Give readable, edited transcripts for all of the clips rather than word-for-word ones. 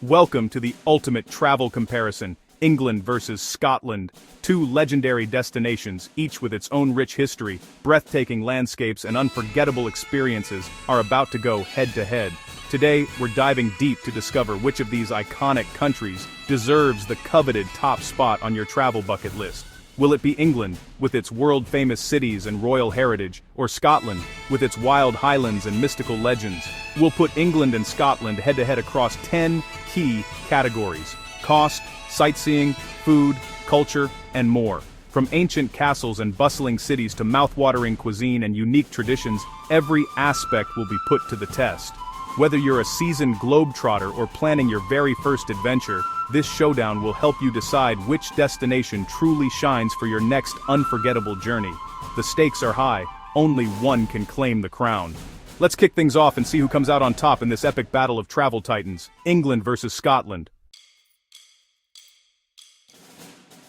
Welcome to the ultimate travel comparison, England versus Scotland. Two legendary destinations, each with its own rich history, breathtaking landscapes and unforgettable experiences, are about to go head-to-head. Today, we're diving deep to discover which of these iconic countries deserves the coveted top spot on your travel bucket list. Will it be England, with its world-famous cities and royal heritage, or Scotland, with its wild highlands and mystical legends? We'll put England and Scotland head-to-head across 10 key categories: cost, sightseeing, food, culture, and more. From ancient castles and bustling cities to mouth-watering cuisine and unique traditions, every aspect will be put to the test. Whether you're a seasoned globetrotter or planning your very first adventure, this showdown will help you decide which destination truly shines for your next unforgettable journey. The stakes are high, only one can claim the crown. Let's kick things off and see who comes out on top in this epic battle of travel titans, England versus Scotland.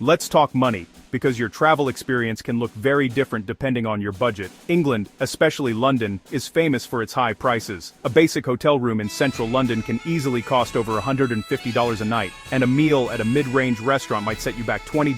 Let's talk money, because your travel experience can look very different depending on your budget. England, especially London, is famous for its high prices. A basic hotel room in central London can easily cost over $150 a night, and a meal at a mid-range restaurant might set you back $20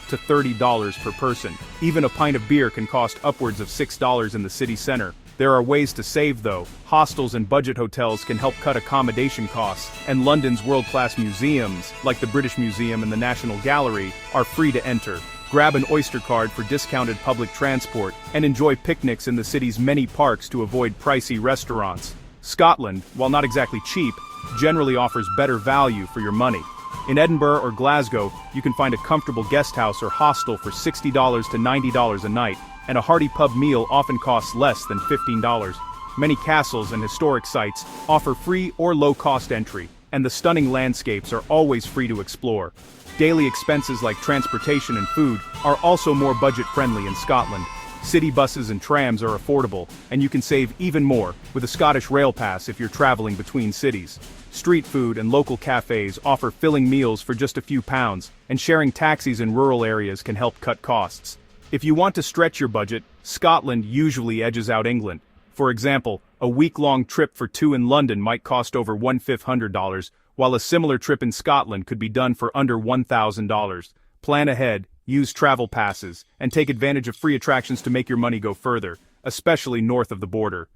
to $30 per person. Even a pint of beer can cost upwards of $6 in the city center. There are ways to save though. Hostels and budget hotels can help cut accommodation costs, and London's world-class museums, like the British Museum and the National Gallery, are free to enter. Grab an Oyster card for discounted public transport, and enjoy picnics in the city's many parks to avoid pricey restaurants. Scotland, while not exactly cheap, generally offers better value for your money. In Edinburgh or Glasgow, you can find a comfortable guest house or hostel for $60 to $90 a night, and a hearty pub meal often costs less than $15. Many castles and historic sites offer free or low-cost entry, and the stunning landscapes are always free to explore. Daily expenses like transportation and food are also more budget-friendly in Scotland. City buses and trams are affordable, and you can save even more with a Scottish Rail Pass if you're traveling between cities. Street food and local cafes offer filling meals for just a few pounds, and sharing taxis in rural areas can help cut costs. If you want to stretch your budget, Scotland usually edges out England. For example, a week-long trip for two in London might cost over $1,500, while a similar trip in Scotland could be done for under $1,000. Plan ahead, use travel passes, and take advantage of free attractions to make your money go further, especially north of the border.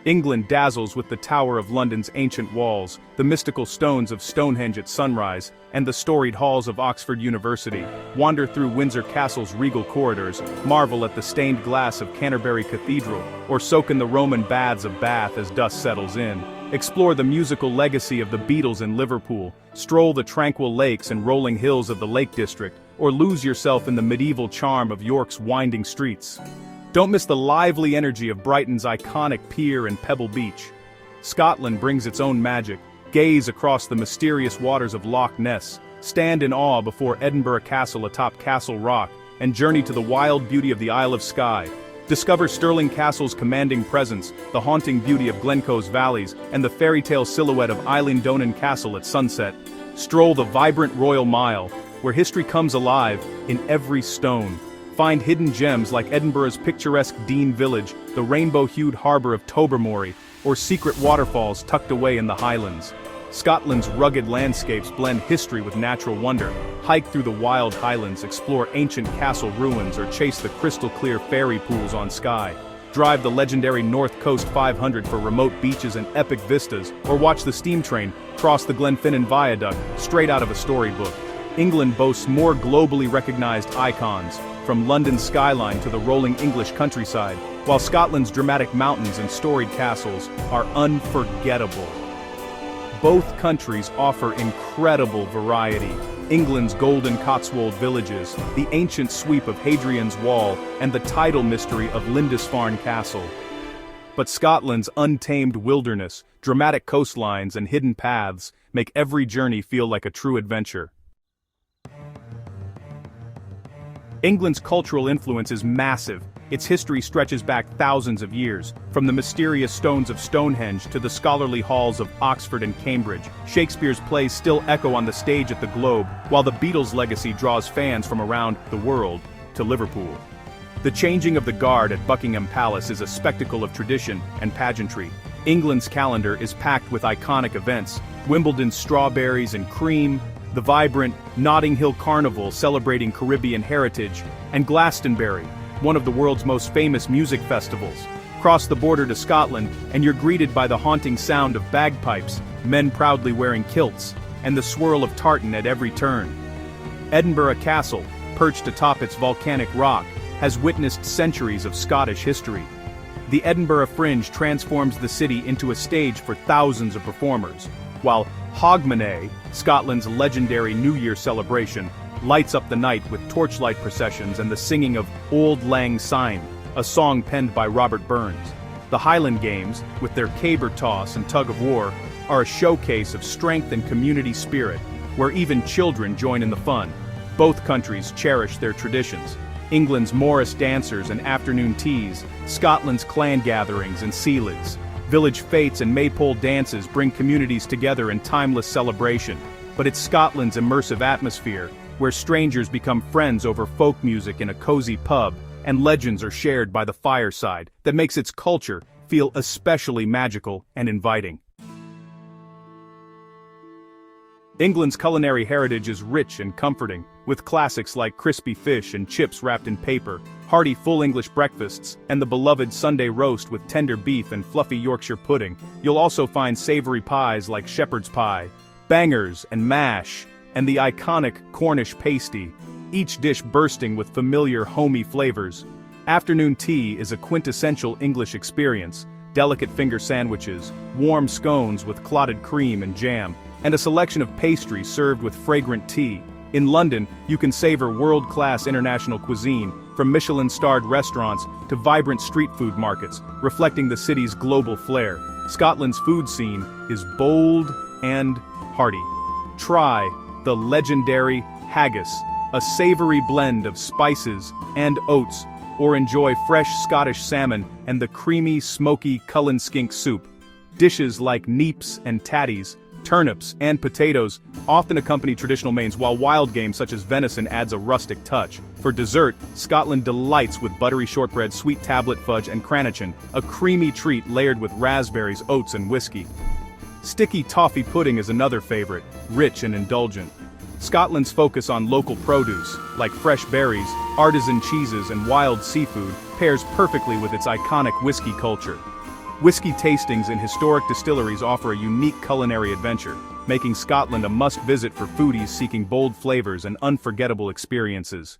England dazzles with the Tower of London's ancient walls, the mystical stones of Stonehenge at sunrise, and the storied halls of Oxford University. Wander through Windsor Castle's regal corridors, marvel at the stained glass of Canterbury Cathedral, or soak in the Roman baths of Bath as dusk settles in. Explore the musical legacy of the Beatles in Liverpool, stroll the tranquil lakes and rolling hills of the Lake District, or lose yourself in the medieval charm of York's winding streets. Don't miss the lively energy of Brighton's iconic pier and Pebble Beach. Scotland brings its own magic. Gaze across the mysterious waters of Loch Ness, stand in awe before Edinburgh Castle atop Castle Rock, and journey to the wild beauty of the Isle of Skye. Discover Stirling Castle's commanding presence, the haunting beauty of Glencoe's valleys, and the fairy tale silhouette of Eilean Castle at sunset. Stroll the vibrant Royal Mile, where history comes alive in every stone. Find hidden gems like Edinburgh's picturesque Dean Village, the rainbow-hued harbour of Tobermory, or secret waterfalls tucked away in the Highlands. Scotland's rugged landscapes blend history with natural wonder. Hike through the wild Highlands, explore ancient castle ruins, or chase the crystal-clear fairy pools on Skye. Drive the legendary North Coast 500 for remote beaches and epic vistas, or watch the steam train cross the Glenfinnan Viaduct straight out of a storybook. England boasts more globally recognized icons, from London's skyline to the rolling English countryside, while Scotland's dramatic mountains and storied castles are unforgettable. Both countries offer incredible variety. England's golden Cotswold villages, the ancient sweep of Hadrian's Wall, and the tidal mystery of Lindisfarne Castle. But Scotland's untamed wilderness, dramatic coastlines, and hidden paths make every journey feel like a true adventure. England's cultural influence is massive. Its history stretches back thousands of years, from the mysterious stones of Stonehenge to the scholarly halls of Oxford and Cambridge. Shakespeare's plays still echo on the stage at the Globe, while the Beatles' legacy draws fans from around the world to Liverpool. The changing of the guard at Buckingham Palace is a spectacle of tradition and pageantry. England's calendar is packed with iconic events: Wimbledon's Strawberries and Cream, the vibrant Notting Hill Carnival celebrating Caribbean heritage, and Glastonbury, one of the world's most famous music festivals. Cross the border to Scotland, and you're greeted by the haunting sound of bagpipes, men proudly wearing kilts, and the swirl of tartan at every turn. Edinburgh Castle, perched atop its volcanic rock, has witnessed centuries of Scottish history. The Edinburgh Fringe transforms the city into a stage for thousands of performers, while Hogmanay, Scotland's legendary New Year celebration, lights up the night with torchlight processions and the singing of Auld Lang Syne, a song penned by Robert Burns. The Highland Games, with their caber toss and tug of war, are a showcase of strength and community spirit, where even children join in the fun. Both countries cherish their traditions: England's Morris dancers and afternoon teas, Scotland's clan gatherings and sealids. Village fetes and maypole dances bring communities together in timeless celebration, but it's Scotland's immersive atmosphere, where strangers become friends over folk music in a cozy pub, and legends are shared by the fireside, that makes its culture feel especially magical and inviting. England's culinary heritage is rich and comforting, with classics like crispy fish and chips wrapped in paper, hearty full English breakfasts, and the beloved Sunday roast with tender beef and fluffy Yorkshire pudding. You'll also find savory pies like shepherd's pie, bangers and mash, and the iconic Cornish pasty, each dish bursting with familiar homey flavors. Afternoon tea is a quintessential English experience: delicate finger sandwiches, warm scones with clotted cream and jam, and a selection of pastries served with fragrant tea. In London, you can savor world-class international cuisine, from Michelin-starred restaurants to vibrant street food markets, reflecting the city's global flair. Scotland's food scene is bold and hearty. Try the legendary haggis, a savory blend of spices and oats, or enjoy fresh Scottish salmon and the creamy, smoky Cullen skink soup. Dishes like neeps and tatties, turnips, and potatoes often accompany traditional mains, while wild game such as venison adds a rustic touch. For dessert, Scotland delights with buttery shortbread, sweet tablet fudge, and cranachan, a creamy treat layered with raspberries, oats, and whiskey. Sticky toffee pudding is another favorite, rich and indulgent. Scotland's focus on local produce, like fresh berries, artisan cheeses, and wild seafood, pairs perfectly with its iconic whiskey culture. Whiskey tastings in historic distilleries offer a unique culinary adventure, making Scotland a must-visit for foodies seeking bold flavors and unforgettable experiences.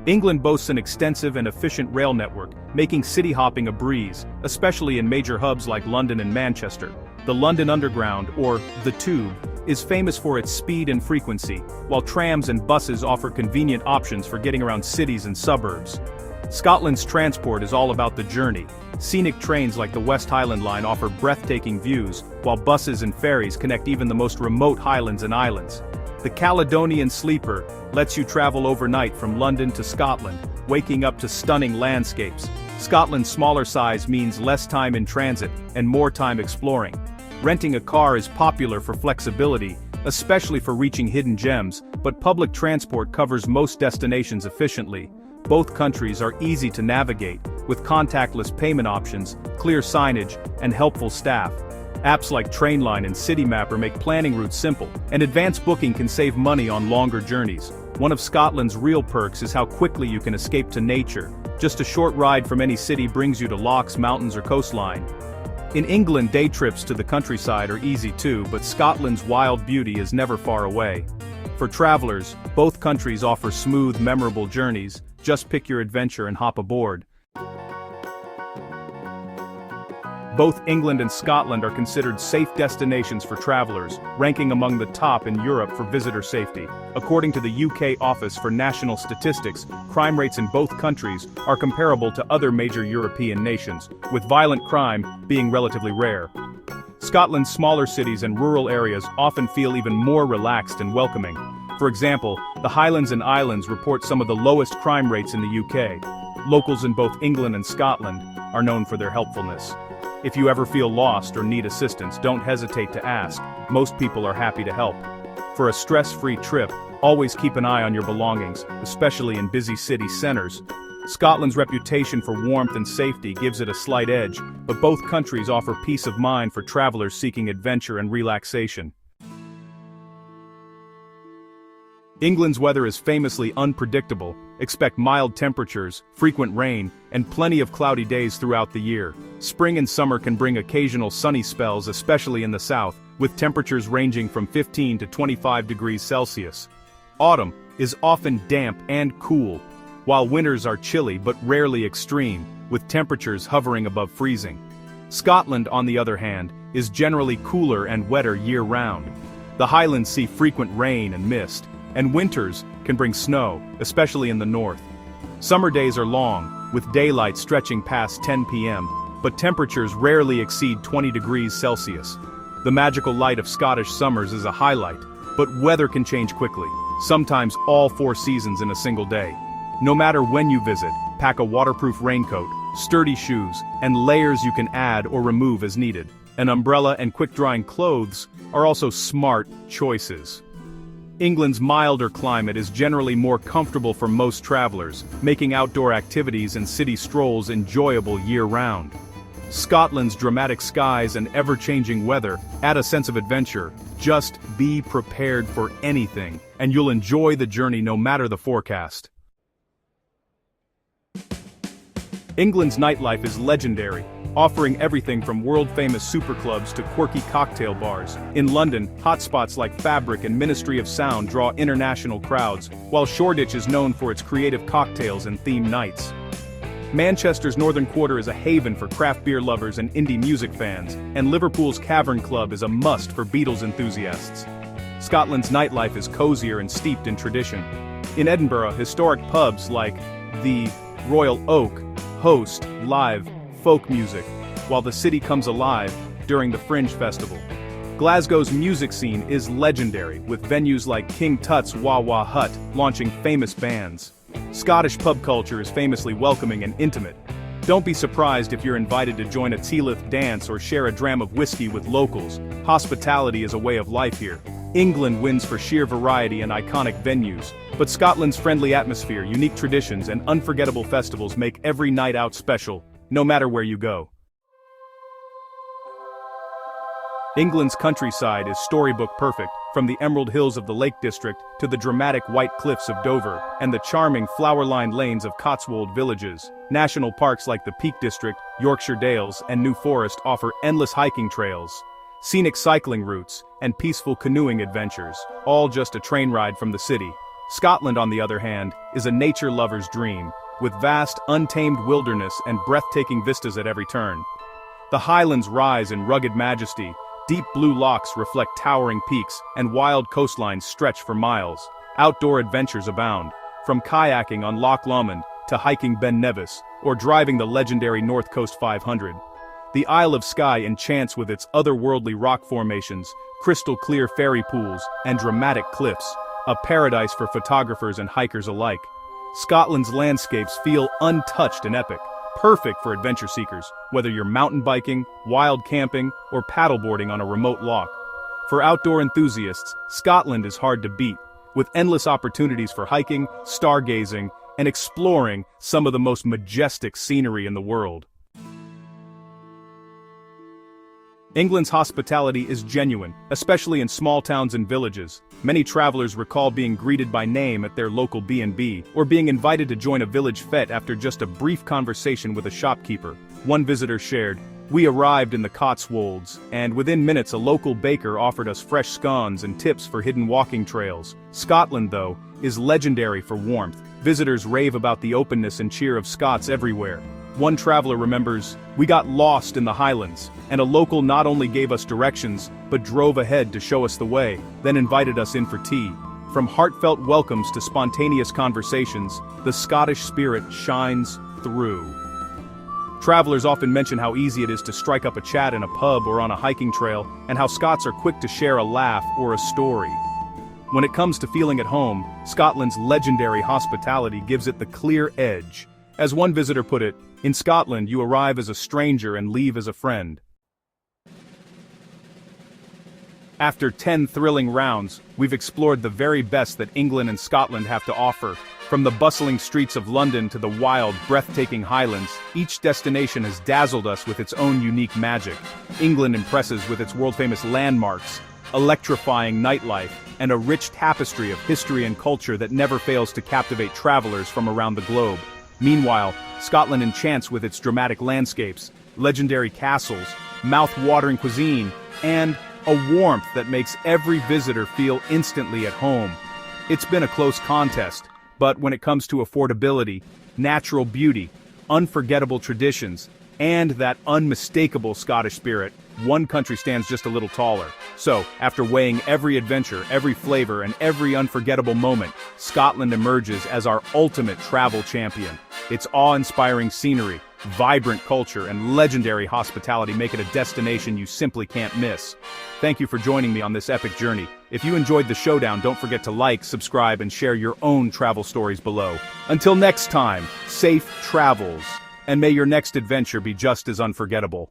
England boasts an extensive and efficient rail network, making city hopping a breeze, especially in major hubs like London and Manchester. The London Underground, or the Tube, is famous for its speed and frequency, while trams and buses offer convenient options for getting around cities and suburbs. Scotland's transport is all about the journey. Scenic trains like the West Highland Line offer breathtaking views, while buses and ferries connect even the most remote highlands and islands. The Caledonian Sleeper lets you travel overnight from London to Scotland, waking up to stunning landscapes. Scotland's smaller size means less time in transit and more time exploring. Renting a car is popular for flexibility, especially for reaching hidden gems, but public transport covers most destinations efficiently. Both countries are easy to navigate, with contactless payment options, clear signage, and helpful staff. Apps like Trainline and Citymapper make planning routes simple, and advanced booking can save money on longer journeys. One of Scotland's real perks is how quickly you can escape to nature. Just a short ride from any city brings you to lochs, mountains, or coastline. In England, day trips to the countryside are easy too, but Scotland's wild beauty is never far away. For travelers, both countries offer smooth, memorable journeys. Just pick your adventure and hop aboard. Both England and Scotland are considered safe destinations for travelers, ranking among the top in Europe for visitor safety. According to the UK Office for National Statistics, crime rates in both countries are comparable to other major European nations, with violent crime being relatively rare. Scotland's smaller cities and rural areas often feel even more relaxed and welcoming. For example, the Highlands and Islands report some of the lowest crime rates in the UK. Locals in both England and Scotland are known for their helpfulness. If you ever feel lost or need assistance, don't hesitate to ask. Most people are happy to help. For a stress-free trip, always keep an eye on your belongings, especially in busy city centers. Scotland's reputation for warmth and safety gives it a slight edge, but both countries offer peace of mind for travelers seeking adventure and relaxation. England's weather is famously unpredictable. Expect mild temperatures, frequent rain, and plenty of cloudy days throughout the year. Spring and summer can bring occasional sunny spells, especially in the south, with temperatures ranging from 15 to 25 degrees Celsius. Autumn is often damp and cool, while winters are chilly but rarely extreme, with temperatures hovering above freezing. Scotland, on the other hand, is generally cooler and wetter year-round. The Highlands see frequent rain and mist, and winters can bring snow, especially in the north. Summer days are long, with daylight stretching past 10 p.m., but temperatures rarely exceed 20 degrees Celsius. The magical light of Scottish summers is a highlight, but weather can change quickly, sometimes all 4 seasons in a single day. No matter when you visit, pack a waterproof raincoat, sturdy shoes, and layers you can add or remove as needed. An umbrella and quick-drying clothes are also smart choices. England's milder climate is generally more comfortable for most travelers, making outdoor activities and city strolls enjoyable year-round. Scotland's dramatic skies and ever-changing weather add a sense of adventure. Just be prepared for anything, and you'll enjoy the journey no matter the forecast. England's nightlife is legendary, offering everything from world-famous superclubs to quirky cocktail bars. In London, hotspots like Fabric and Ministry of Sound draw international crowds, while Shoreditch is known for its creative cocktails and theme nights. Manchester's Northern Quarter is a haven for craft beer lovers and indie music fans, and Liverpool's Cavern Club is a must for Beatles enthusiasts. Scotland's nightlife is cozier and steeped in tradition. In Edinburgh, historic pubs like the Royal Oak host live folk music, while the city comes alive during the Fringe Festival. Glasgow's music scene is legendary, with venues like King Tut's Wah Wah Hut launching famous bands. Scottish pub culture is famously welcoming and intimate. Don't be surprised if you're invited to join a Teelith dance or share a dram of whiskey with locals. Hospitality is a way of life here. England wins for sheer variety and iconic venues, but Scotland's friendly atmosphere, unique traditions, and unforgettable festivals make every night out special, no matter where you go. England's countryside is storybook perfect, from the emerald hills of the Lake District to the dramatic white cliffs of Dover, and the charming flower-lined lanes of Cotswold villages. National parks like the Peak District, Yorkshire Dales, and New Forest offer endless hiking trails, scenic cycling routes, and peaceful canoeing adventures, all just a train ride from the city. Scotland, on the other hand, is a nature lover's dream, with vast, untamed wilderness and breathtaking vistas at every turn. The Highlands rise in rugged majesty, deep blue lochs reflect towering peaks, and wild coastlines stretch for miles. Outdoor adventures abound, from kayaking on Loch Lomond to hiking Ben Nevis, or driving the legendary North Coast 500. The Isle of Skye enchants with its otherworldly rock formations, crystal-clear fairy pools, and dramatic cliffs, a paradise for photographers and hikers alike. Scotland's landscapes feel untouched and epic, perfect for adventure seekers, whether you're mountain biking, wild camping, or paddleboarding on a remote loch. For outdoor enthusiasts, Scotland is hard to beat, with endless opportunities for hiking, stargazing, and exploring some of the most majestic scenery in the world. England's hospitality is genuine, especially in small towns and villages. Many travelers recall being greeted by name at their local B&B, or being invited to join a village fete after just a brief conversation with a shopkeeper. One visitor shared, "We arrived in the Cotswolds, and within minutes a local baker offered us fresh scones and tips for hidden walking trails." Scotland, though, is legendary for warmth. Visitors rave about the openness and cheer of Scots everywhere. One traveler remembers, "We got lost in the Highlands, and a local not only gave us directions, but drove ahead to show us the way, then invited us in for tea." From heartfelt welcomes to spontaneous conversations, the Scottish spirit shines through. Travelers often mention how easy it is to strike up a chat in a pub or on a hiking trail, and how Scots are quick to share a laugh or a story. When it comes to feeling at home, Scotland's legendary hospitality gives it the clear edge. As one visitor put it, "In Scotland you arrive as a stranger and leave as a friend." After 10 thrilling rounds, we've explored the very best that England and Scotland have to offer. From the bustling streets of London to the wild, breathtaking Highlands, each destination has dazzled us with its own unique magic. England impresses with its world-famous landmarks, electrifying nightlife, and a rich tapestry of history and culture that never fails to captivate travelers from around the globe. Meanwhile, Scotland enchants with its dramatic landscapes, legendary castles, mouth-watering cuisine, and a warmth that makes every visitor feel instantly at home. It's been a close contest, but when it comes to affordability, natural beauty, unforgettable traditions, and that unmistakable Scottish spirit, one country stands just a little taller. So, after weighing every adventure, every flavor, and every unforgettable moment, Scotland emerges as our ultimate travel champion. Its awe-inspiring scenery, vibrant culture, and legendary hospitality make it a destination you simply can't miss. Thank you for joining me on this epic journey. If you enjoyed the Showdown, don't forget to like, subscribe, and share your own travel stories below. Until next time, safe travels, and may your next adventure be just as unforgettable.